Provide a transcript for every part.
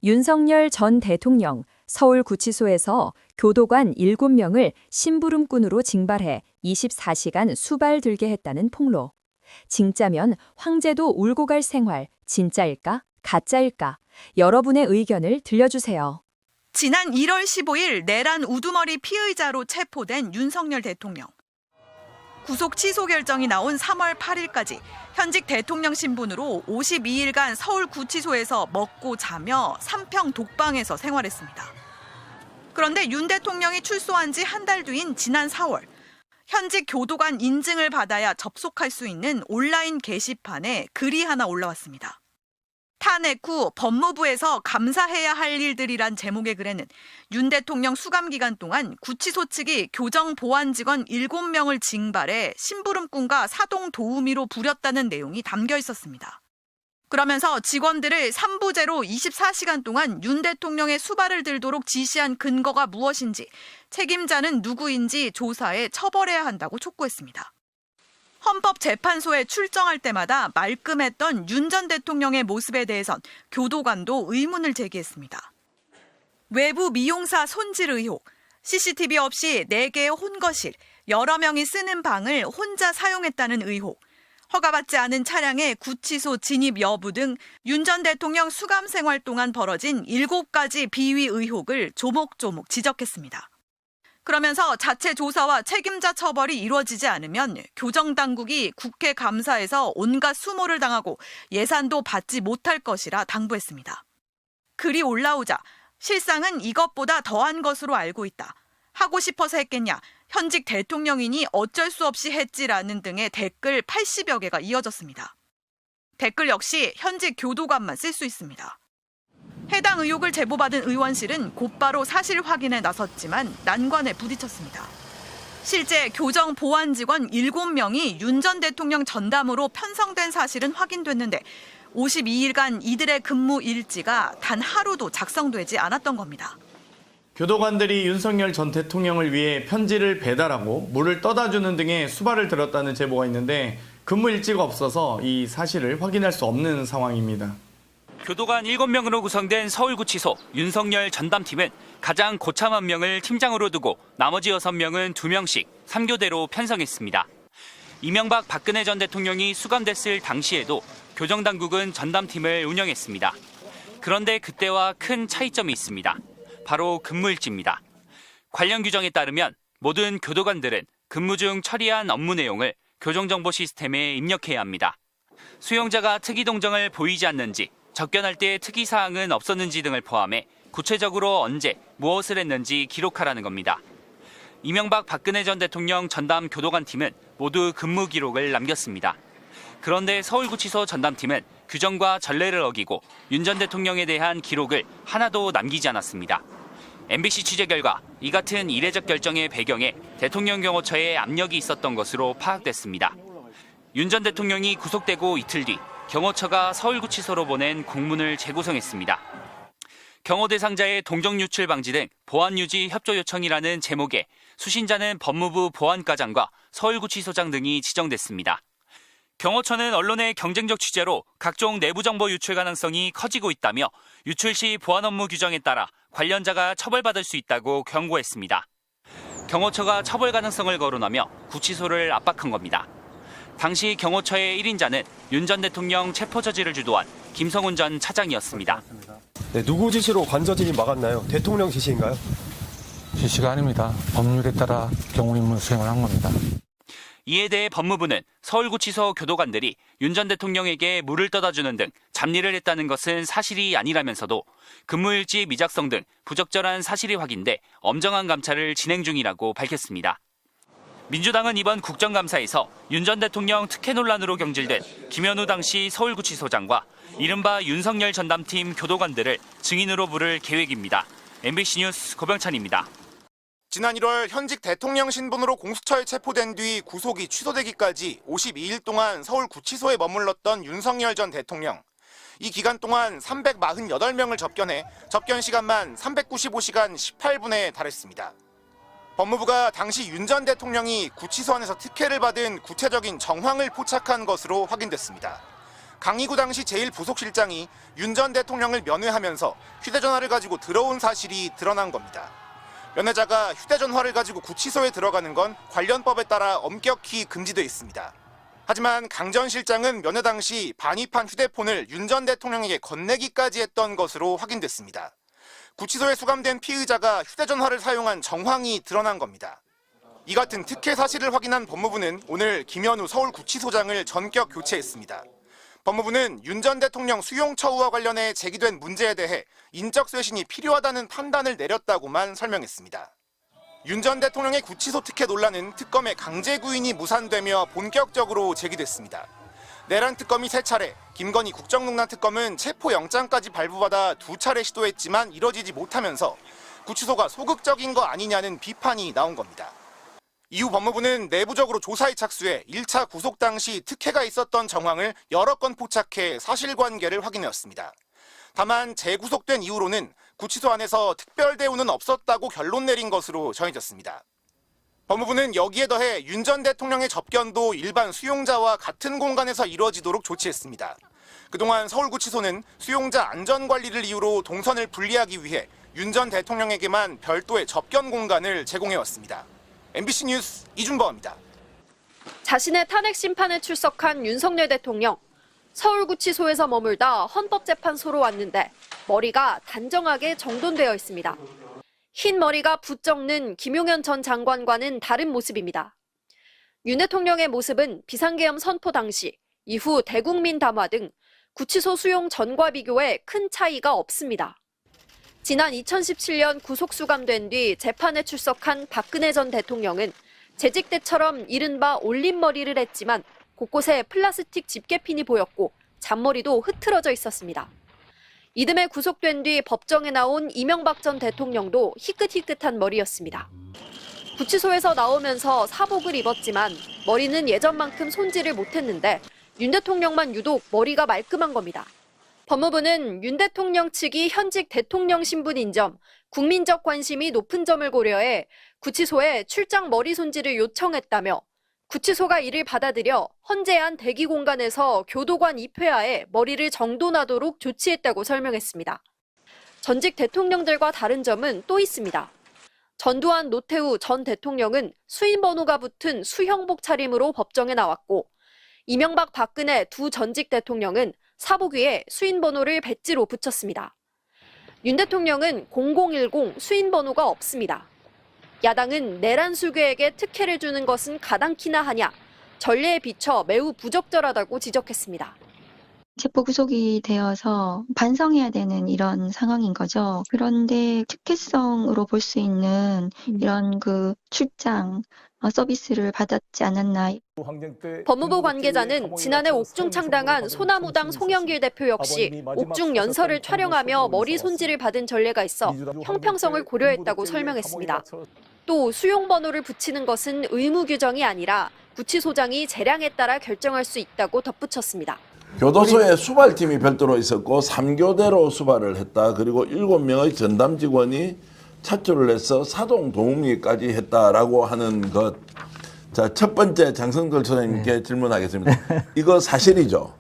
윤석열 전 대통령 서울구치소에서 교도관 7명을 심부름꾼으로 징발해 24시간 수발 들게 했다는 폭로. 진짜면 황제도 울고 갈 생활, 진짜일까? 가짜일까? 여러분의 의견을 들려주세요. 지난 1월 15일 내란 우두머리 피의자로 체포된 윤석열 대통령. 구속 취소 결정이 나온 3월 8일까지 현직 대통령 신분으로 52일간 서울구치소에서 먹고 자며 3평 독방에서 생활했습니다. 그런데 윤 대통령이 출소한 지 한 달 뒤인 지난 4월, 현직 교도관 인증을 받아야 접속할 수 있는 온라인 게시판에 글이 하나 올라왔습니다. 탄핵 후 법무부에서 감사해야 할 일들이란 제목의 글에는 윤 대통령 수감 기간 동안 구치소 측이 교정 보안 직원 7명을 징발해 심부름꾼과 사동 도우미로 부렸다는 내용이 담겨 있었습니다. 그러면서 직원들을 3부제로 24시간 동안 윤 대통령의 수발을 들도록 지시한 근거가 무엇인지, 책임자는 누구인지 조사해 처벌해야 한다고 촉구했습니다. 헌법재판소에 출정할 때마다 말끔했던 윤 전 대통령의 모습에 대해선 교도관도 의문을 제기했습니다. 외부 미용사 손질 의혹, CCTV 없이 4개의 혼거실, 여러 명이 쓰는 방을 혼자 사용했다는 의혹, 허가받지 않은 차량의 구치소 진입 여부 등 윤 전 대통령 수감 생활 동안 벌어진 7가지 비위 의혹을 조목조목 지적했습니다. 그러면서 자체 조사와 책임자 처벌이 이루어지지 않으면 교정당국이 국회 감사에서 온갖 수모를 당하고 예산도 받지 못할 것이라 당부했습니다. 글이 올라오자 실상은 이것보다 더한 것으로 알고 있다. 하고 싶어서 했겠냐. 현직 대통령이니 어쩔 수 없이 했지라는 등의 댓글 80여 개가 이어졌습니다. 댓글 역시 현직 교도관만 쓸 수 있습니다. 해당 의혹을 제보받은 의원실은 곧바로 사실 확인에 나섰지만 난관에 부딪혔습니다. 실제 교정 보안 직원 7명이 윤 전 대통령 전담으로 편성된 사실은 확인됐는데 52일간 이들의 근무 일지가 단 하루도 작성되지 않았던 겁니다. 교도관들이 윤석열 전 대통령을 위해 편지를 배달하고 물을 떠다주는 등의 수발을 들었다는 제보가 있는데 근무 일지가 없어서 이 사실을 확인할 수 없는 상황입니다. 교도관 7명으로 구성된 서울구치소 윤석열 전담팀은 가장 고참한 명을 팀장으로 두고 나머지 6명은 2명씩 3교대로 편성했습니다. 이명박 박근혜 전 대통령이 수감됐을 당시에도 교정당국은 전담팀을 운영했습니다. 그런데 그때와 큰 차이점이 있습니다. 바로 근무일지입니다. 관련 규정에 따르면 모든 교도관들은 근무 중 처리한 업무 내용을 교정정보 시스템에 입력해야 합니다. 수용자가 특이동정을 보이지 않는지, 접견할 때 특이사항은 없었는지 등을 포함해 구체적으로 언제 무엇을 했는지 기록하라는 겁니다. 이명박 박근혜 전 대통령 전담 교도관팀은 모두 근무 기록을 남겼습니다. 그런데 서울구치소 전담팀은 규정과 전례를 어기고 윤 전 대통령에 대한 기록을 하나도 남기지 않았습니다. MBC 취재 결과 이 같은 이례적 결정의 배경에 대통령 경호처에 압력이 있었던 것으로 파악됐습니다. 윤 전 대통령이 구속되고 이틀 뒤 경호처가 서울구치소로 보낸 공문을 재구성했습니다. 경호 대상자의 동정 유출 방지 등 보안 유지 협조 요청이라는 제목에 수신자는 법무부 보안과장과 서울구치소장 등이 지정됐습니다. 경호처는 언론의 경쟁적 취재로 각종 내부 정보 유출 가능성이 커지고 있다며 유출 시 보안 업무 규정에 따라 관련자가 처벌받을 수 있다고 경고했습니다. 경호처가 처벌 가능성을 거론하며 구치소를 압박한 겁니다. 당시 경호처의 1인자는 윤 전 대통령 체포 저지를 주도한 김성훈 전 차장이었습니다. 네, 누구 지시로 관저진이 막았나요? 대통령 지시인가요? 지시가 아닙니다. 법률에 따라 경호 임무 수행을 한 겁니다. 이에 대해 법무부는 서울구치소 교도관들이 윤 전 대통령에게 물을 떠다주는 등 잡일을 했다는 것은 사실이 아니라면서도 근무일지 미작성 등 부적절한 사실이 확인돼 엄정한 감찰을 진행 중이라고 밝혔습니다. 민주당은 이번 국정감사에서 윤 전 대통령 특혜 논란으로 경질된 김현우 당시 서울구치소장과 이른바 윤석열 전담팀 교도관들을 증인으로 부를 계획입니다. MBC 뉴스 고병찬입니다. 지난 1월 현직 대통령 신분으로 공수처에 체포된 뒤 구속이 취소되기까지 52일 동안 서울구치소에 머물렀던 윤석열 전 대통령. 이 기간 동안 348명을 접견해 접견 시간만 395시간 18분에 달했습니다. 법무부가 당시 윤 전 대통령이 구치소 안에서 특혜를 받은 구체적인 정황을 포착한 것으로 확인됐습니다. 강희구 당시 제1부속실장이 윤 전 대통령을 면회하면서 휴대전화를 가지고 들어온 사실이 드러난 겁니다. 면회자가 휴대전화를 가지고 구치소에 들어가는 건 관련법에 따라 엄격히 금지돼 있습니다. 하지만 강 전 실장은 면회 당시 반입한 휴대폰을 윤 전 대통령에게 건네기까지 했던 것으로 확인됐습니다. 구치소에 수감된 피의자가 휴대전화를 사용한 정황이 드러난 겁니다. 이 같은 특혜 사실을 확인한 법무부는 오늘 김현우 서울구치소장을 전격 교체했습니다. 법무부는 윤 전 대통령 수용 처우와 관련해 제기된 문제에 대해 인적 쇄신이 필요하다는 판단을 내렸다고만 설명했습니다. 윤 전 대통령의 구치소 특혜 논란은 특검의 강제 구인이 무산되며 본격적으로 제기됐습니다. 내란 특검이 3차례, 김건희 국정농단 특검은 체포영장까지 발부받아 2차례 시도했지만 이뤄지지 못하면서 구치소가 소극적인 거 아니냐는 비판이 나온 겁니다. 이후 법무부는 내부적으로 조사에 착수해 1차 구속 당시 특혜가 있었던 정황을 여러 건 포착해 사실관계를 확인해왔습니다. 다만 재구속된 이후로는 구치소 안에서 특별 대우는 없었다고 결론 내린 것으로 전해졌습니다. 법무부는 여기에 더해 윤 전 대통령의 접견도 일반 수용자와 같은 공간에서 이루어지도록 조치했습니다. 그동안 서울구치소는 수용자 안전관리를 이유로 동선을 분리하기 위해 윤 전 대통령에게만 별도의 접견 공간을 제공해왔습니다. MBC 뉴스 이준범입니다. 자신의 탄핵 심판에 출석한 윤석열 대통령. 서울구치소에서 머물다 헌법재판소로 왔는데 머리가 단정하게 정돈되어 있습니다. 흰 머리가 부쩍는 김용현 전 장관과는 다른 모습입니다. 윤 대통령의 모습은 비상계엄 선포 당시, 이후 대국민 담화 등 구치소 수용 전과 비교해 큰 차이가 없습니다. 지난 2017년 구속 수감된 뒤 재판에 출석한 박근혜 전 대통령은 재직 때처럼 이른바 올림머리를 했지만 곳곳에 플라스틱 집게핀이 보였고 잔머리도 흐트러져 있었습니다. 이듬해 구속된 뒤 법정에 나온 이명박 전 대통령도 희끗희끗한 머리였습니다. 구치소에서 나오면서 사복을 입었지만 머리는 예전만큼 손질을 못했는데 윤 대통령만 유독 머리가 말끔한 겁니다. 법무부는 윤 대통령 측이 현직 대통령 신분인 점, 국민적 관심이 높은 점을 고려해 구치소에 출장 머리 손질을 요청했다며 구치소가 이를 받아들여 헌재안 대기 공간에서 교도관 입회하에 머리를 정돈하도록 조치했다고 설명했습니다. 전직 대통령들과 다른 점은 또 있습니다. 전두환, 노태우 전 대통령은 수인 번호가 붙은 수형복 차림으로 법정에 나왔고 이명박, 박근혜 두 전직 대통령은 사복 위에 수인 번호를 배지로 붙였습니다. 윤 대통령은 0010 수인 번호가 없습니다. 야당은 내란 수괴에게 특혜를 주는 것은 가당키나 하냐, 전례에 비춰 매우 부적절하다고 지적했습니다. 체포 구속이 되어서 반성해야 되는 이런 상황인 거죠. 그런데 특혜성으로 볼 수 있는 이런 출장 서비스를 받았지 않았나. 법무부 관계자는 지난해 옥중 창당한 소나무당 송영길 대표 역시 옥중 연설을 촬영하며 머리 손질을 받은 전례가 있어 형평성을 고려했다고 설명했습니다. 또 수용 번호를 붙이는 것은 의무 규정이 아니라 구치소장이 재량에 따라 결정할 수 있다고 덧붙였습니다. 교도소에 수발팀이 별도로 있었고 3교대로 수발을 했다. 그리고 7명의 전담 직원이 차출을 해서 사동 도움리까지 했다라고 하는 것. 자, 첫 번째 장성걸 소장님께 질문하겠습니다. 이거 사실이죠?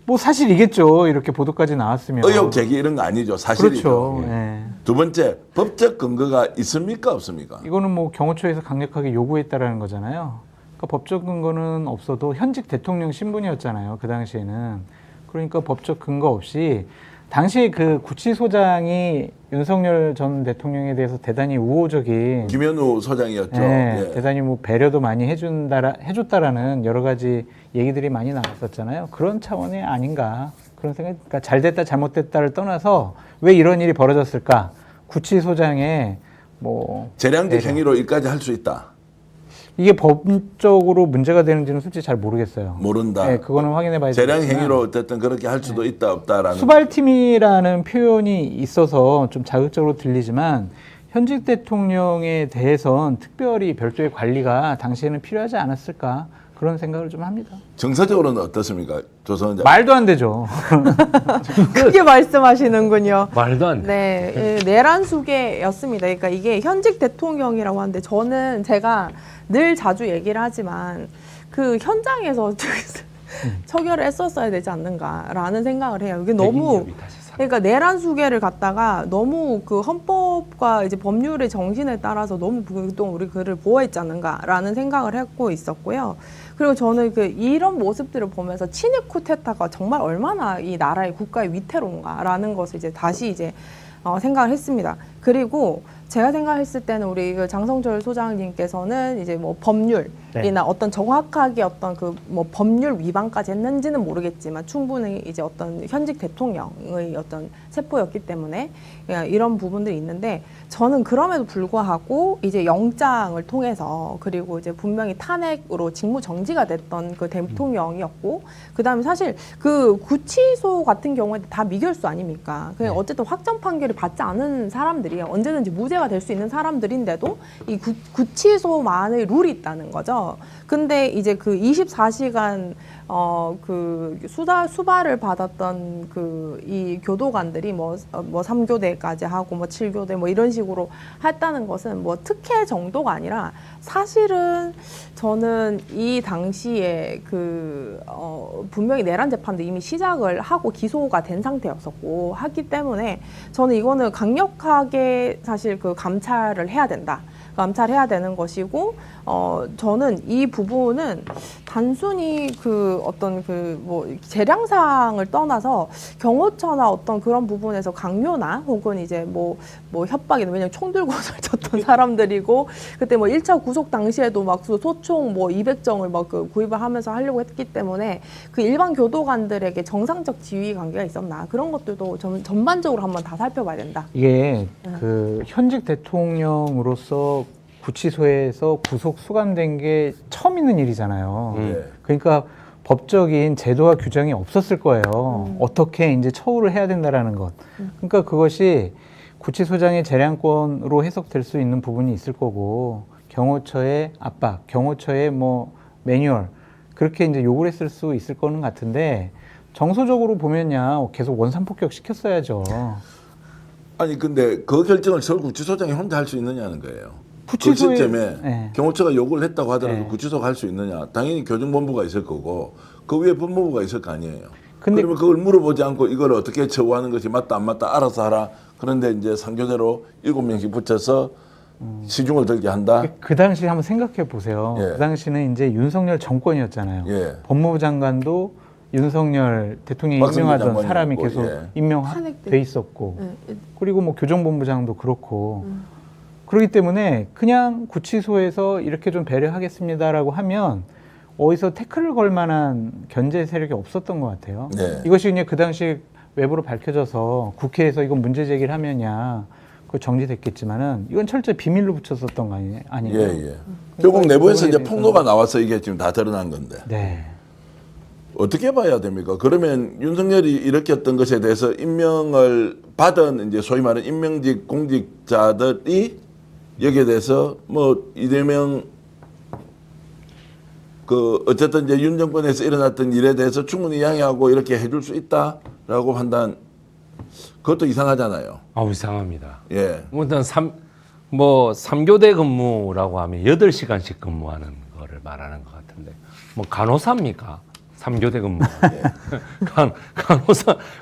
뭐 사실이겠죠. 이렇게 보도까지 나왔으면. 의혹 제기 이런 거 아니죠. 사실이죠. 그렇죠. 예. 두 번째, 법적 근거가 있습니까? 없습니까? 이거는 뭐 경호처에서 강력하게 요구했다라는 거잖아요. 그러니까 법적 근거는 없어도 현직 대통령 신분이었잖아요. 그 당시에는. 그러니까 법적 근거 없이 당시 그 구치소장이 윤석열 전 대통령에 대해서 대단히 우호적인 김현우 소장이었죠. 네, 예. 대단히 뭐 배려도 많이 해줬다라는 여러 가지 얘기들이 많이 나왔었잖아요. 그런 차원이 아닌가 그런 생각. 그러니까 잘됐다 잘못됐다를 떠나서 왜 이런 일이 벌어졌을까? 구치소장의 뭐 재량적 행위로 일까지 할 수 있다. 이게 법적으로 문제가 되는지는 솔직히 잘 모르겠어요. 모른다. 네, 그거는 확인해봐야 재량 되겠지만 행위로 어쨌든 그렇게 할 수도 있다 없다라는. 수발팀이라는 표현이 있어서 좀 자극적으로 들리지만 현직 대통령에 대해선 특별히 별도의 관리가 당시에는 필요하지 않았을까 그런 생각을 좀 합니다. 정서적으로는 어떻습니까? 조선자. 말도 안 되죠. 크게 말씀하시는군요. 말도 안 돼. 네, 내란 수괴였습니다. 그러니까 이게 현직 대통령이라고 하는데 저는 제가 늘 자주 얘기를 하지만 그 현장에서 처결을 했었어야 되지 않는가라는 생각을 해요. 이게 너무 그러니까 내란 수계를 갖다가 너무 그 헌법과 이제 법률의 정신에 따라서 너무 그동안 우리 그를 보호했지 않는가라는 생각을 하고 있었고요. 그리고 저는 그 이런 모습들을 보면서 친일 쿠데타가 정말 얼마나 이 나라의 국가의 위태로운가라는 것을 이제 다시 이제 생각을 했습니다. 그리고 제가 생각했을 때는 우리 그 장성철 소장님께서는 이제 뭐 법률이나 어떤 정확하게 어떤 그 뭐 법률 위반까지 했는지는 모르겠지만 충분히 이제 어떤 현직 대통령의 어떤 체포였기 때문에 이런 부분들이 있는데 저는 그럼에도 불구하고 이제 영장을 통해서 그리고 이제 분명히 탄핵으로 직무 정지가 됐던 그 대통령이었고 그다음에 사실 그 구치소 같은 경우에 다 미결수 아닙니까? 그냥 어쨌든 확정 판결을 받지 않은 사람들이 언제든지 무죄가 될 수 있는 사람들인데도 이 구치소만의 룰이 있다는 거죠. 근데 이제 그 24시간 그 수발을 받았던 그 이 교도관들이 뭐 3교대까지 하고 뭐 7교대 뭐 이런 식으로 했다는 것은 뭐 특혜 정도가 아니라 사실은 저는 이 당시에 그 분명히 내란 재판도 이미 시작을 하고 기소가 된 상태였었고 하기 때문에 저는 이거는 강력하게 사실 그 감찰을 해야 된다. 감찰해야 되는 것이고 저는 이 부분은 단순히 그 어떤 그 뭐 재량상을 떠나서 경호처나 어떤 그런 부분에서 강요나 혹은 이제 뭐 협박이나 왜냐면 총 들고서 쳤던 사람들이고 그때 뭐 1차 구속 당시에도 막 소총 뭐 200정을 막 그 구입을 하면서 하려고 했기 때문에 그 일반 교도관들에게 정상적 지휘 관계가 있었나 그런 것들도 전반적으로 한번 다 살펴봐야 된다. 이게 그 현직 대통령으로서 구치소에서 구속 수감된 게 처음 있는 일이잖아요. 그러니까 법적인 제도와 규정이 없었을 거예요. 어떻게 이제 처우를 해야 된다라는 것. 그러니까 그것이 구치소장의 재량권으로 해석될 수 있는 부분이 있을 거고 경호처의 압박, 경호처의 뭐 매뉴얼 그렇게 이제 요구를 했을 수 있을 거는 같은데 정서적으로 보면야 계속 원산폭격 시켰어야죠. 아니 근데 그 결정을 서울구치소장이 혼자 할 수 있느냐는 거예요. 그 구치소에- 시점에 네. 경호처가 요구를 했다고 하더라도 네. 구치소 갈 수 있느냐. 당연히 교정본부가 있을 거고 그 위에 법무부가 있을 거 아니에요. 근데- 그러면 그걸 물어보지 않고 이걸 어떻게 처우하는 것이 맞다 안 맞다 알아서 하라. 그런데 이제 상교대로 7명씩 붙여서 시중을 들게 한다. 그 당시 한번 생각해 보세요. 예. 그 당시는 이제 윤석열 정권이었잖아요. 예. 법무부 장관도 윤석열 대통령이 박성준 임명하던 장관이었고, 사람이 계속 예. 임명돼 있었고 네. 그리고 뭐 교정본부장도 그렇고 그렇기 때문에 그냥 구치소에서 이렇게 좀 배려하겠습니다라고 하면 어디서 태클을 걸 만한 견제 세력이 없었던 것 같아요. 네. 이것이 이제 그 당시 외부로 밝혀져서 국회에서 이건 문제 제기를 하면야 그 정지됐겠지만은 이건 철저히 비밀로 붙였었던 거 아니에요? 예. 결국 내부에서 이제 그거에 폭로가 나와서 이게 지금 다 드러난 건데. 네. 어떻게 봐야 됩니까? 그러면 윤석열이 일으켰던 것에 대해서 임명을 받은 이제 소위 말하는 임명직 공직자들이 여기에 대해서 뭐 이재명 그 어쨌든 이제 윤 정권에서 일어났던 일에 대해서 충분히 양해하고 이렇게 해줄 수 있다라고 판단. 그것도 이상하잖아요. 이상합니다. 예. 일단 3교대 근무라고 하면 8시간씩 근무하는 거를 말하는 것 같은데 뭐 간호사입니까? 3교대 근무.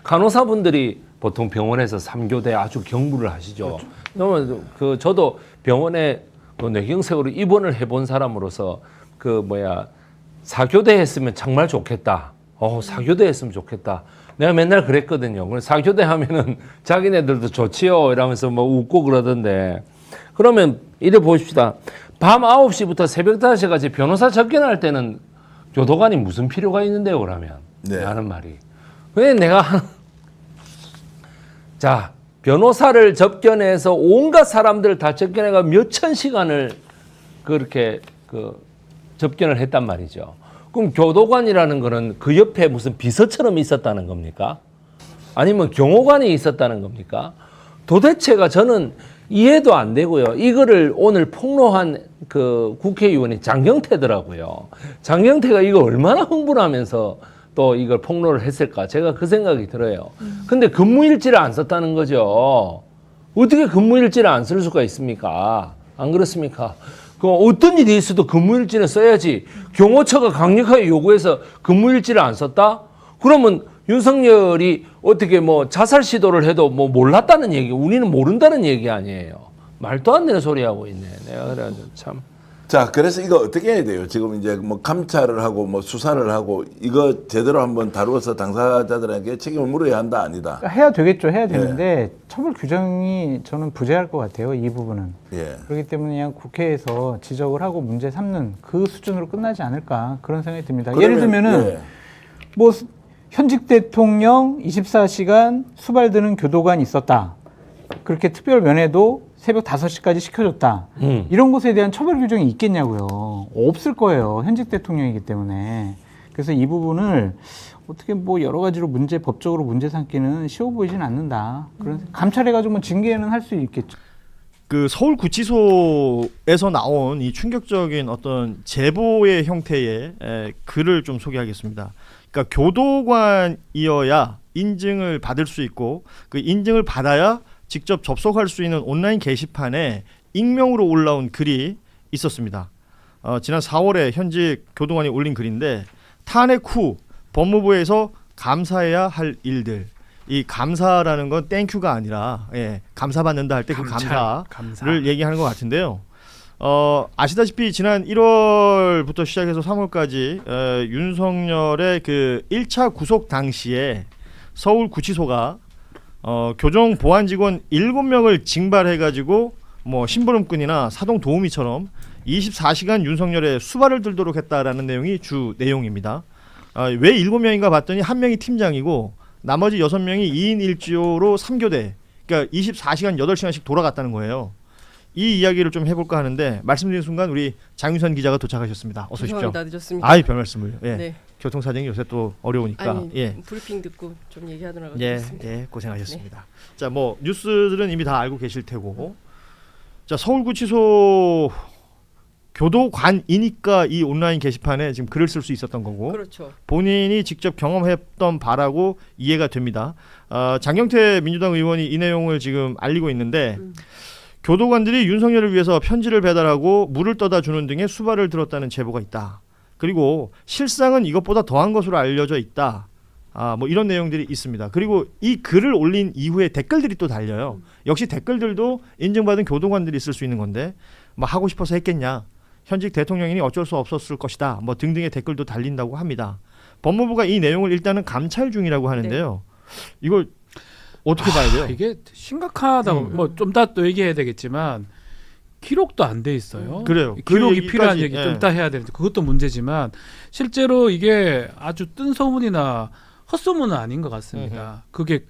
간호사분들이 보통 병원에서 3교대 아주 경무를 하시죠. 그러면 그 저도 병원에 그 뇌경색으로 입원을 해본 사람으로서 4교대 했으면 정말 좋겠다. 4교대 했으면 좋겠다. 내가 맨날 그랬거든요. 4교대 하면은 자기네들도 좋지요. 이러면서 뭐 웃고 그러던데. 그러면 이래 보십시다. 밤 9시부터 새벽 5시까지 변호사 접견할 때는 교도관이 무슨 필요가 있는데요, 그러면. 네. 하는 말이. 왜 내가 자, 변호사를 접견해서 온갖 사람들 다 접견해가 몇천 시간을 그렇게 접견을 했단 말이죠. 그럼 교도관이라는 거는 그 옆에 무슨 비서처럼 있었다는 겁니까? 아니면 경호관이 있었다는 겁니까? 도대체가 저는 이해도 안 되고요. 이거를 오늘 폭로한 그 국회의원이 장경태더라고요. 장경태가 이거 얼마나 흥분을 하면서 또 이걸 폭로를 했을까? 제가 그 생각이 들어요. 근데 근무일지를 안 썼다는 거죠. 어떻게 근무일지를 안 쓸 수가 있습니까? 안 그렇습니까? 그 어떤 일이 있어도 근무일지는 써야지. 경호처가 강력하게 요구해서 근무일지를 안 썼다? 그러면 윤석열이 어떻게 뭐 자살 시도를 해도 뭐 몰랐다는 얘기, 우리는 모른다는 얘기 아니에요. 말도 안 되는 소리 하고 있네. 내가 그래가지고 참. 자, 그래서 이거 어떻게 해야 돼요? 지금 이제 뭐 감찰을 하고 뭐 수사를 하고 이거 제대로 한번 다루어서 당사자들에게 책임을 물어야 한다 아니다. 해야 되겠죠. 해야 되는데 처벌 규정이 저는 부재할 것 같아요. 이 부분은. 예. 그렇기 때문에 그냥 국회에서 지적을 하고 문제 삼는 그 수준으로 끝나지 않을까 그런 생각이 듭니다. 예를 들면은 예. 뭐 현직 대통령 24시간 수발드는 교도관이 있었다. 그렇게 특별 면회도 새벽 5시까지 시켜줬다. 이런 것에 대한 처벌 규정이 있겠냐고요. 없을 거예요. 현직 대통령이기 때문에. 그래서 이 부분을 어떻게 뭐 여러 가지로 법적으로 문제 삼기는 쉬워 보이진 않는다. 그런 감찰해가지고 뭐 징계는 할 수 있겠죠. 그 서울구치소에서 나온 이 충격적인 어떤 제보의 형태의 글을 좀 소개하겠습니다. 그러니까 교도관이어야 인증을 받을 수 있고 그 인증을 받아야 직접 접속할 수 있는 온라인 게시판에 익명으로 올라온 글이 있었습니다. 지난 4월에 현직 교도관이 올린 글인데 탄핵 후 법무부에서 감사해야 할 일들. 이 감사라는 건 땡큐가 아니라 감사받는다 할 때 그 감사를 얘기하는 것 같은데요. 아시다시피 지난 1월부터 시작해서 3월까지 윤석열의 그 1차 구속 당시에 서울구치소가 교정 보안 직원 7명을 징발해가지고 뭐 심부름꾼이나 사동 도우미처럼 24시간 윤석열의 수발을 들도록 했다라는 내용이 주 내용입니다. 왜 7명인가 봤더니 1명이 팀장이고 나머지 6명이 2인 1조로 3교대, 그러니까 24시간 8시간씩 돌아갔다는 거예요. 이 이야기를 좀 해볼까 하는데 말씀드린 순간 우리 장윤선 기자가 도착하셨습니다. 어서 오십시오. 늦었습니다. 아이, 별 말씀을. 예. 네. 교통 사정이 요새 또 어려우니까. 아니, 예. 브리핑 듣고 좀 얘기하느라고 예, 늦었습니다. 예, 고생하셨습니다. 자, 뭐 뉴스들은 이미 다 알고 계실 테고. 자, 서울구치소 교도관이니까 이 온라인 게시판에 지금 글을 쓸 수 있었던 거고. 그렇죠. 본인이 직접 경험했던 바라고 이해가 됩니다. 장경태 민주당 의원이 이 내용을 지금 알리고 있는데 교도관들이 윤석열을 위해서 편지를 배달하고 물을 떠다 주는 등의 수발을 들었다는 제보가 있다. 그리고 실상은 이것보다 더한 것으로 알려져 있다. 뭐 이런 내용들이 있습니다. 그리고 이 글을 올린 이후에 댓글들이 또 달려요. 역시 댓글들도 인증받은 교도관들이 쓸 수 있는 건데 뭐 하고 싶어서 했겠냐. 현직 대통령이니 어쩔 수 없었을 것이다. 뭐 등등의 댓글도 달린다고 합니다. 법무부가 이 내용을 일단은 감찰 중이라고 하는데요. 이걸 어떻게 봐야 돼요? 이게 심각하다고 뭐 좀 이따 또 얘기해야 되겠지만 기록도 안 돼 있어요. 그래요. 기록이 그 필요한 얘기까지, 얘기 좀 이따 해야 되는데 그것도 문제지만 실제로 이게 아주 뜬 소문이나 헛소문은 아닌 것 같습니다. 그게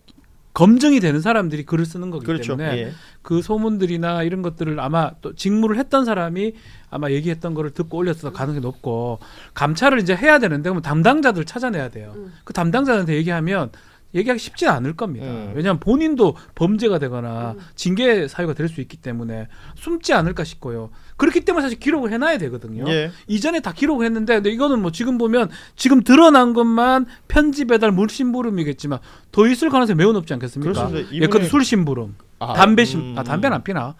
검증이 되는 사람들이 글을 쓰는 거기 그렇죠. 때문에 예. 그 소문들이나 이런 것들을 아마 또 직무를 했던 사람이 아마 얘기했던 거를 듣고 올렸을 가능성이 높고 감찰을 이제 해야 되는데 그러면 담당자들 찾아내야 돼요. 그 담당자한테 얘기하면 얘기하기 쉽지는 않을 겁니다. 왜냐하면 본인도 범죄가 되거나 징계 사유가 될 수 있기 때문에 숨지 않을까 싶고요. 그렇기 때문에 사실 기록을 해놔야 되거든요. 예. 이전에 다 기록을 했는데 근데 이거는 뭐 지금 보면 지금 드러난 것만 편지 배달 물심부름이겠지만 더 있을 가능성이 매우 높지 않겠습니까? 그렇습니다. 예, 그것도 술심부름, 담배심 안 피나?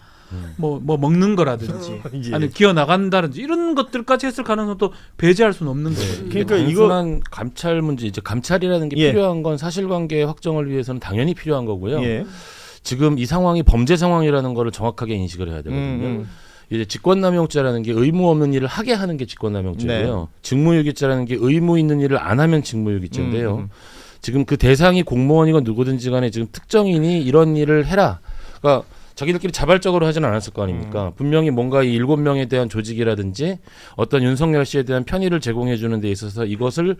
뭐 먹는 거라든지 예. 아니 기어 나간다든지 이런 것들까지 했을 가능성도 배제할 수는 없는 거거든요. 그러니까 단순한 감찰 문제, 이제 감찰이라는 게 필요한 건 사실관계 확정을 위해서는 당연히 필요한 거고요. 예. 지금 이 상황이 범죄 상황이라는 거를 정확하게 인식을 해야 되거든요. 이제 직권남용죄라는 게 의무 없는 일을 하게 하는 게 직권남용죄고요. 네. 직무유기죄라는 게 의무 있는 일을 안 하면 직무유기죄인데요. 지금 그 대상이 공무원이건 누구든지 간에 지금 특정인이 이런 일을 해라. 그러니까 자기들끼리 자발적으로 하지는 않았을 거 아닙니까? 분명히 뭔가 이 7명에 대한 조직이라든지 어떤 윤석열 씨에 대한 편의를 제공해 주는 데 있어서 이것을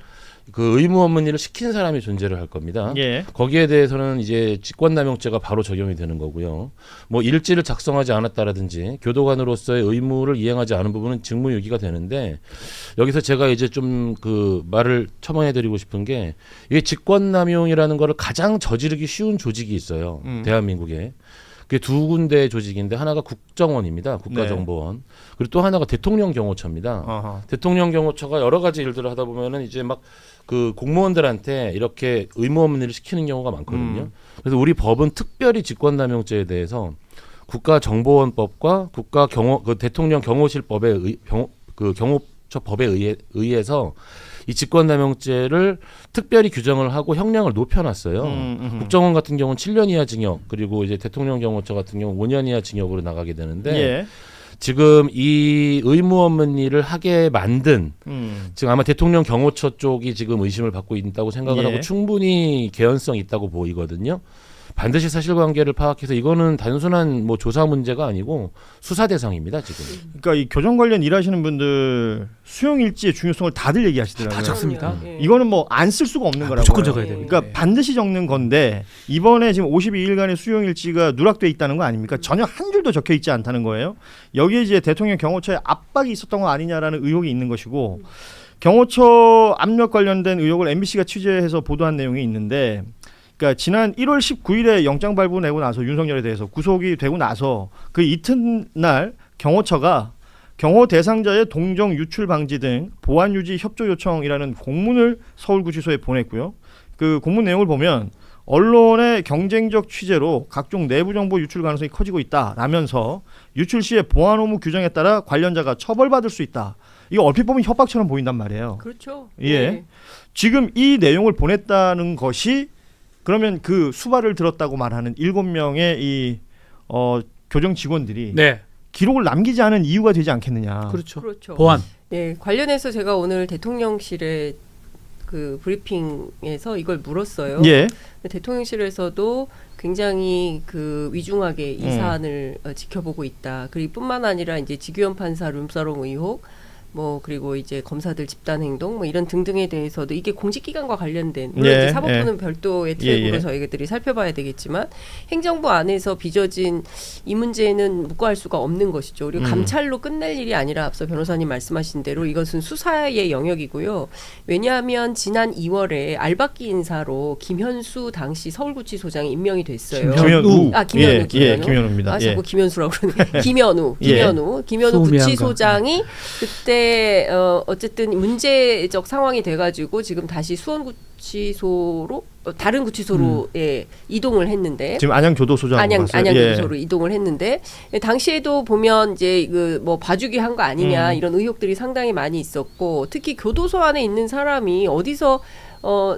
그 의무 없는 일을 시킨 사람이 존재를 할 겁니다. 예. 거기에 대해서는 이제 직권남용죄가 바로 적용이 되는 거고요. 뭐 일지를 작성하지 않았다라든지 교도관으로서의 의무를 이행하지 않은 부분은 직무유기가 되는데 여기서 제가 이제 좀 그 말을 첨언해드리고 싶은 게 이게 직권남용이라는 거를 가장 저지르기 쉬운 조직이 있어요. 대한민국에. 그게 두 군데의 조직인데 하나가 국정원입니다. 국가정보원. 그리고 또 하나가 대통령 경호처입니다. 대통령 경호처가 여러 가지 일들을 하다 보면은 이제 막 그 공무원들한테 이렇게 의무 없는 일을 시키는 경우가 많거든요. 그래서 우리 법은 특별히 직권남용죄에 대해서 국가정보원법과 대통령 경호실법의 경호처법에 의해서 이 직권남용죄를 특별히 규정을 하고 형량을 높여놨어요. 국정원 같은 경우는 7년 이하 징역, 그리고 이제 대통령 경호처 같은 경우 5년 이하 징역으로 나가게 되는데 예. 지금 이 의무 없는 일을 하게 만든 지금 아마 대통령 경호처 쪽이 지금 의심을 받고 있다고 생각을 예. 하고 충분히 개연성 있다고 보이거든요. 반드시 사실관계를 파악해서 이거는 단순한 뭐 조사 문제가 아니고 수사 대상입니다 지금. 그러니까 이 교정 관련 일하시는 분들 수용 일지의 중요성을 다들 얘기하시더라고요. 다 적습니다. 이거는 뭐 안 쓸 수가 없는 거라고요. 무조건 적어야 됩니다. 그러니까 반드시 적는 건데 이번에 지금 52일간의 수용 일지가 누락돼 있다는 거 아닙니까? 전혀 한 줄도 적혀 있지 않다는 거예요. 여기에 이제 대통령 경호처에 압박이 있었던 거 아니냐라는 의혹이 있는 것이고, 경호처 압력 관련된 의혹을 MBC가 취재해서 보도한 내용이 있는데, 그러니까 지난 1월 19일에 영장 발부 내고 나서 윤석열에 대해서 구속이 되고 나서 그 이튿날 경호처가 경호 대상자의 동정 유출 방지 등 보안 유지 협조 요청이라는 공문을 서울구치소에 보냈고요. 그 공문 내용을 보면 언론의 경쟁적 취재로 각종 내부 정보 유출 가능성이 커지고 있다라면서 유출 시의 보안 의무 규정에 따라 관련자가 처벌받을 수 있다. 이거 얼핏 보면 협박처럼 보인단 말이에요. 그렇죠. 예. 네. 지금 이 내용을 보냈다는 것이 그러면 그 수발을 들었다고 말하는 7명의 이 교정 직원들이 네. 기록을 남기지 않은 이유가 되지 않겠느냐. 그렇죠. 그렇죠. 보안. 네, 관련해서 제가 오늘 대통령실에 그 브리핑에서 이걸 물었어요. 예. 대통령실에서도 굉장히 그 위중하게 이 사안을 지켜보고 있다. 그리고 뿐만 아니라 이제 지규현 판사 룸사롱 의혹, 뭐 그리고 이제 검사들 집단 행동 뭐 이런 등등에 대해서도 이게 공직기관과 관련된 물론 예, 이제 사법부는 예. 별도의 트랙으로 예. 저희들이 살펴봐야 되겠지만 행정부 안에서 빚어진 이 문제는 묵과할 수가 없는 것이죠. 그리고 감찰로 끝낼 일이 아니라 앞서 변호사님 말씀하신 대로 이것은 수사의 영역이고요. 왜냐하면 지난 2월에 알박기 인사로 김현수 당시 서울구치소장이 임명이 됐어요. 김현우. 김현우. 예, 김현우입니다. 아, 자꾸 예. 김현수라고 그러네. 김현우 수미한 구치소장이 그때 어쨌든 문제적 상황이 돼가지고 지금 다시 수원구치소로 다른 구치소로 이동을 했는데 지금 안양교도소장 안양교도소로 이동을 했는데 당시에도 보면 이제 그 뭐 봐주기 한 거 아니냐 이런 의혹들이 상당히 많이 있었고 특히 교도소 안에 있는 사람이 어디서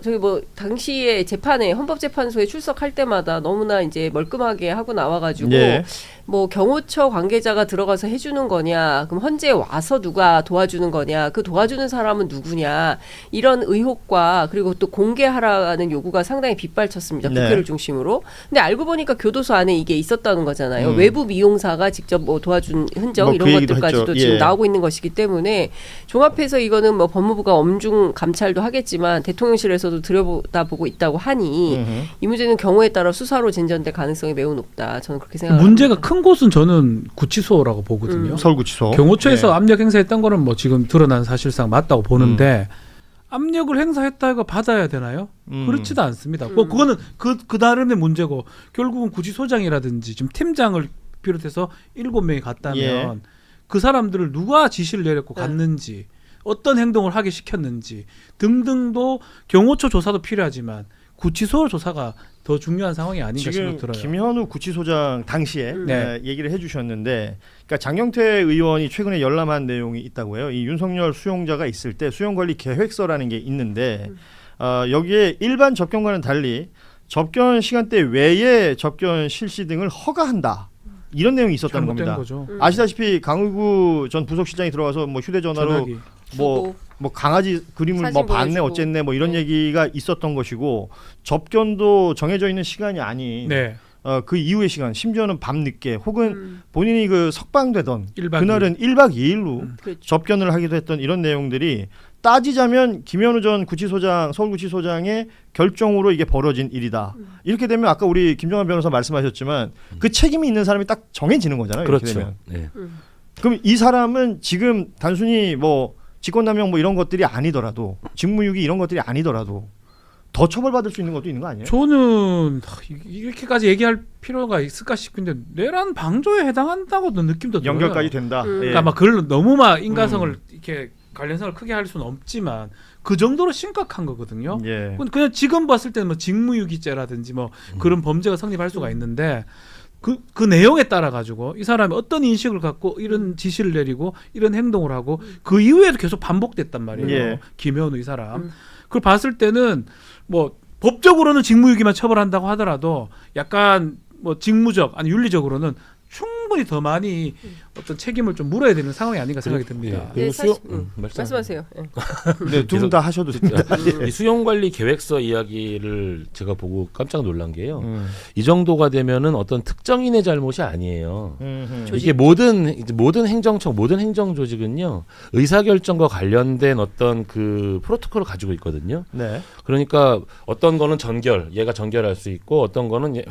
저기 뭐 당시에 재판에 헌법재판소에 출석할 때마다 너무나 이제 멀끔하게 하고 나와가지고 예. 뭐 경호처 관계자가 들어가서 해주는 거냐, 그럼 헌재에 와서 누가 도와주는 거냐, 그 도와주는 사람은 누구냐 이런 의혹과 그리고 또 공개하라는 요구가 상당히 빗발쳤습니다. 네. 국회를 중심으로. 근데 알고 보니까 교도소 안에 이게 있었다는 거잖아요. 외부 미용사가 직접 뭐 도와준 흔적 뭐 이런 그 얘기도 것들까지도 했죠. 지금 예. 나오고 있는 것이기 때문에 종합해서 이거는 뭐 법무부가 엄중 감찰도 하겠지만 대통령실에서도 들여다보고 있다고 하니 이 문제는 경우에 따라 수사로 진전될 가능성이 매우 높다. 저는 그렇게 생각합니다. 문제가 큰 곳은 저는 구치소라고 보거든요. 서울구치소. 경호처에서 예. 압력 행사했던 거는 뭐 지금 드러난 사실상 맞다고 보는데 압력을 행사했다 이거 받아야 되나요? 그렇지도 않습니다. 뭐 그거는 그 다름의 문제고 결국은 구치소장이라든지 지금 팀장을 비롯해서 7명이 갔다면 예. 그 사람들을 누가 지시를 내렸고 갔는지 어떤 행동을 하게 시켰는지 등등도 경호처 조사도 필요하지만 구치소 조사가 더 중요한 상황이 아닌가 지금 싶어 들어요. 김현우 구치소장 당시에 네. 얘기를 해주셨는데, 그러니까 장경태 의원이 최근에 열람한 내용이 있다고 해요. 이 윤석열 수용자가 있을 때 수용관리 계획서라는 게 있는데 여기에 일반 접견과는 달리 접견 시간대 외에 접견 실시 등을 허가한다. 이런 내용이 있었다는 잘못된 겁니다. 거죠. 아시다시피 강의구 전 부속실장이 들어가서 뭐 휴대전화로 전화기. 뭐 강아지 그림을 사진 뭐 봤네 보여주고. 어쨌네 뭐 이런 얘기가 있었던 것이고, 접견도 정해져 있는 시간이 아닌 네. 그 이후의 시간, 심지어는 밤 늦게 혹은 본인이 그 석방되던 1박 그날은 1박 2일로 그렇죠. 접견을 하기도 했던 이런 내용들이 따지자면 김현우 전 구치소장, 서울구치소장의 결정으로 이게 벌어진 일이다. 이렇게 되면 아까 우리 김정환 변호사 말씀하셨지만 그 책임이 있는 사람이 딱 정해지는 거잖아요. 이렇게 그렇죠. 되면. 네. 그럼 이 사람은 지금 단순히 뭐 직권남용 뭐 이런 것들이 아니더라도, 직무유기 이런 것들이 아니더라도 더 처벌받을 수 있는 것도 있는 거 아니에요? 저는 이렇게까지 얘기할 필요가 있을까 싶은데 내란 방조에 해당한다고도 느낌도 들어요. 연결까지 된다. 예. 그러니까 막 그걸 너무 막 인과성을 이렇게 관련성을 크게 할 수는 없지만 그 정도로 심각한 거거든요. 예. 그냥 지금 봤을 때는 뭐 직무유기죄라든지 뭐 그런 범죄가 성립할 수가 있는데 그 내용에 따라 가지고 이 사람이 어떤 인식을 갖고 이런 지시를 내리고 이런 행동을 하고 그 이후에도 계속 반복됐단 말이에요. 예. 김현우 이 사람. 그걸 봤을 때는 뭐 법적으로는 직무유기만 처벌한다고 하더라도 약간 뭐 직무적 아니 윤리적으로는 충분히 더 많이 어떤 책임을 좀 물어야 되는 상황이 아닌가 생각이 듭니다. 네, 사실, 말씀하세요. 네, 두 분 다 하셔도 됩니다. 이 수용관리 계획서 이야기를 제가 보고 깜짝 놀란 게요. 이 정도가 되면은 어떤 특정인의 잘못이 아니에요. 이게 모든 행정청, 모든 행정조직은요 의사결정과 관련된 어떤 그 프로토콜을 가지고 있거든요. 네. 그러니까 어떤 거는 얘가 전결할 수 있고 어떤 거는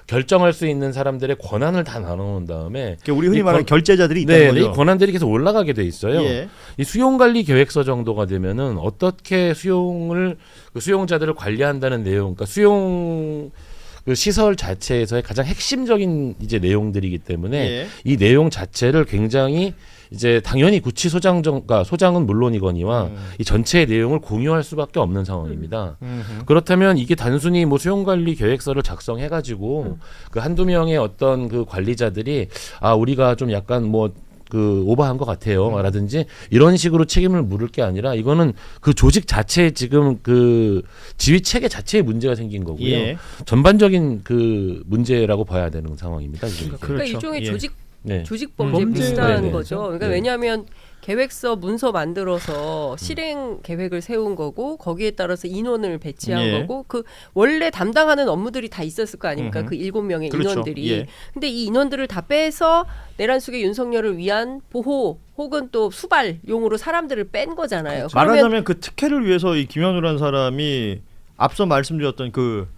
결정할 수 있는 사람들의 권한을 다 나눠놓은 다음에 우리 흔히 말하는 결재자들이 있다는 거죠. 이 권한들이 계속 올라가게 돼 있어요. 예. 이 수용관리 계획서 정도가 되면은 어떻게 수용자들을 관리한다는 내용, 그러니까 수용 그 시설 자체에서의 가장 핵심적인 이제 내용들이기 때문에 예. 이 내용 자체를 굉장히 이제 당연히 구치소장과 소장은 물론이거니와 이 전체의 내용을 공유할 수밖에 없는 상황입니다. 그렇다면 이게 단순히 뭐 수용관리 계획서를 작성해가지고 그 한두 명의 어떤 그 관리자들이 우리가 좀 약간 뭐 그 오버한 것 같아요. 라든지 이런 식으로 책임을 물을 게 아니라 이거는 그 조직 자체에 지금 그 지휘 체계 자체에 문제가 생긴 거고요. 예. 전반적인 그 문제라고 봐야 되는 상황입니다. 지금. 그러니까 일종의 네. 조직 범죄 비슷한 네. 거죠. 그러니까 네. 왜냐하면 계획서 문서 만들어서 실행 계획을 세운 거고 거기에 따라서 인원을 배치한 예. 거고 그 원래 담당하는 업무들이 다 있었을 거 아닙니까? 그 7명의 그렇죠. 인원들이. 예. 근데 이 인원들을 다 빼서 내란숙의 윤석열을 위한 보호 혹은 또 수발용으로 사람들을 뺀 거잖아요. 말하자면 그 특혜를 위해서 이 김현우라는 사람이 앞서 말씀드렸던 그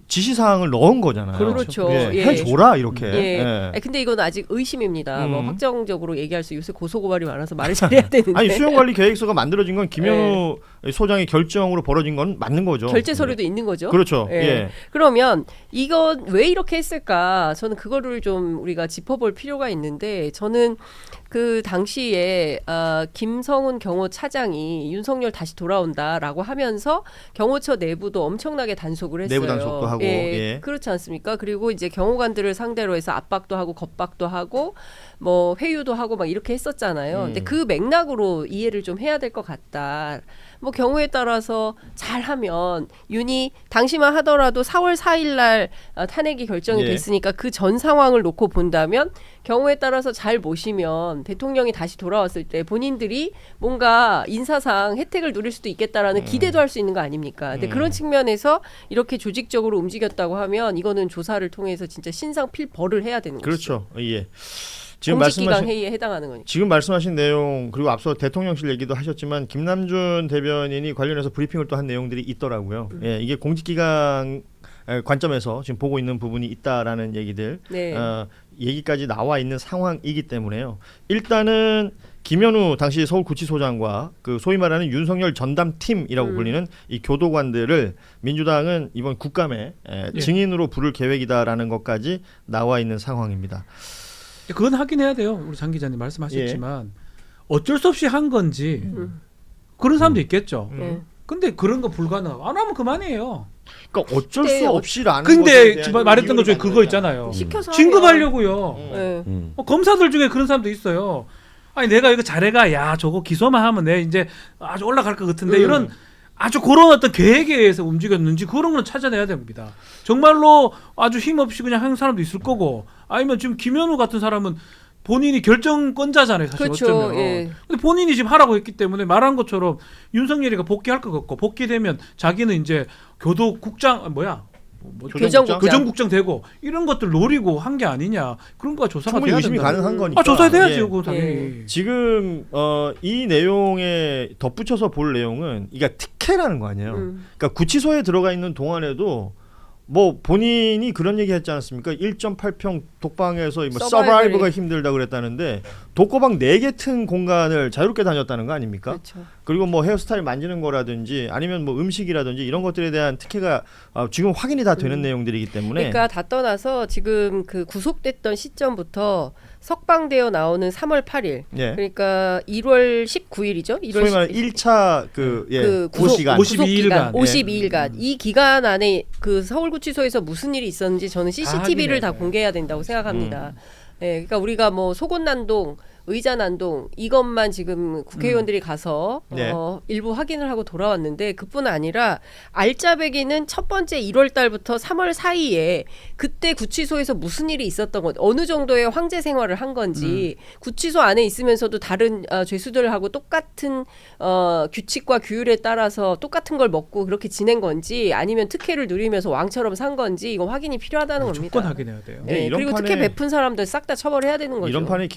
지시사항을 넣은 거잖아요. 그렇죠. 예. 예. 해줘라 이렇게. 예. 예. 근데 이건 아직 의심입니다. 뭐 확정적으로 얘기할 수 요새 고소고발이 많아서 말을 잘해야 되는데. 아니 수용관리 계획서가 만들어진 건 김현우 소장의 결정으로 벌어진 건 맞는 거죠. 결제 서류도 있는 거죠. 그렇죠. 예. 예. 그러면 이건 왜 이렇게 했을까? 저는 그거를 좀 우리가 짚어볼 필요가 있는데 저는 그 당시에 김성훈 경호차장이 윤석열 다시 돌아온다라고 하면서 경호처 내부도 엄청나게 단속을 했어요. 내부 단속도 하고. 예. 그렇지 않습니까? 그리고 이제 경호관들을 상대로 해서 압박도 하고 겁박도 하고 뭐 회유도 하고 막 이렇게 했었잖아요. 근데 그 맥락으로 이해를 좀 해야 될 것 같다. 뭐 경우에 따라서 잘하면 윤이 당시만 하더라도 4월 4일 날 탄핵이 결정이 됐으니까 그 전 상황을 놓고 본다면 경우에 따라서 잘 모시면 대통령이 다시 돌아왔을 때 본인들이 뭔가 인사상 혜택을 누릴 수도 있겠다라는 기대도 할 수 있는 거 아닙니까? 근데 그런 측면에서 이렇게 조직적으로 움직였다고 하면 이거는 조사를 통해서 진짜 신상 필벌을 해야 되는 거죠. 그렇죠. 예. 공직기강 회의에 해당하는 거니까. 지금 말씀하신 내용 그리고 앞서 대통령실 얘기도 하셨지만 김남준 대변인이 관련해서 브리핑을 또 한 내용들이 있더라고요. 예, 이게 공직기강 관점에서 지금 보고 있는 부분이 있다라는 얘기들 얘기까지 나와 있는 상황이기 때문에요. 일단은 김현우 당시 서울구치소장과 그 소위 말하는 윤석열 전담팀이라고 불리는 이 교도관들을 민주당은 이번 국감에 증인으로 부를 계획이다라는 것까지 나와 있는 상황입니다. 그건 하긴 해야 돼요. 우리 장 기자님 말씀하셨지만 어쩔 수 없이 한 건지 그런 사람도 있겠죠. 근데 그런 거 불가능. 안 하면 그만이에요. 그러니까 어쩔 수 없이라는. 근데 말했던 것 중에 그거 있잖아요. 진급하려고요. 검사들 중에 그런 사람도 있어요. 아니 내가 이거 잘해가 야 저거 기소만 하면 내 이제 아주 올라갈 것 같은데 이런 아주 그런 어떤 계획에 의해서 움직였는지 그런 건 찾아내야 됩니다. 정말로 아주 힘없이 그냥 하는 사람도 있을 거고 아니면 지금 김현우 같은 사람은 본인이 결정권자잖아요. 사실 그렇죠. 어쩌면. 예. 근데 본인이 지금 하라고 했기 때문에 말한 것처럼 윤석열이가 복귀할 것 같고 복귀되면 자기는 이제 교도국장 교정국장 되고 이런 것들 노리고 한 게 아니냐 그런 거 조사가 충분히 돼야 의심이 된다. 가능한 거니까. 조사돼야지 그거 당연히. 지금 이 내용에 덧붙여서 볼 내용은 이게 특혜라는 거 아니에요. 그러니까 구치소에 들어가 있는 동안에도 뭐 본인이 그런 얘기 했지 않았습니까? 1.8평 독방에서 뭐 서바이벌가 힘들다 그랬다는데 독거방 4개 튼 공간을 자유롭게 다녔다는 거 아닙니까? 그렇죠. 그리고 뭐 헤어스타일 만지는 거라든지 아니면 뭐 음식이라든지 이런 것들에 대한 특혜가 지금 확인이 다 되는 내용들이기 때문에 그러니까 다 떠나서 지금 그 구속됐던 시점부터 석방되어 나오는 3월 8일 예. 그러니까 1월 19일이죠. 1월 소위 말하는 1차 구속 시간 52일간 예. 52일간 이 기간 안에 그 서울구치소에서 무슨 일이 있었는지 저는 CCTV를 다 공개해야 된다고 생각합니다. 예, 그러니까 우리가 뭐 속옷난동, 의자난동 이것만 지금 국회의원들이 가서 네. 일부 확인을 하고 돌아왔는데 그뿐 아니라 알짜배기는 첫 번째 1월 달부터 3월 사이에 그때 구치소에서 무슨 일이 있었던 것 어느 정도의 황제 생활을 한 건지 구치소 안에 있으면서도 다른 죄수들하고 똑같은 규칙과 규율에 따라서 똑같은 걸 먹고 그렇게 지낸 건지 아니면 특혜를 누리면서 왕처럼 산 건지 이거 확인이 필요하다는 겁니다. 조건 확인해야 돼요. 네, 그리고 특혜 베푼 사람들 싹 다 처벌해야 되는 거죠. 이런 판에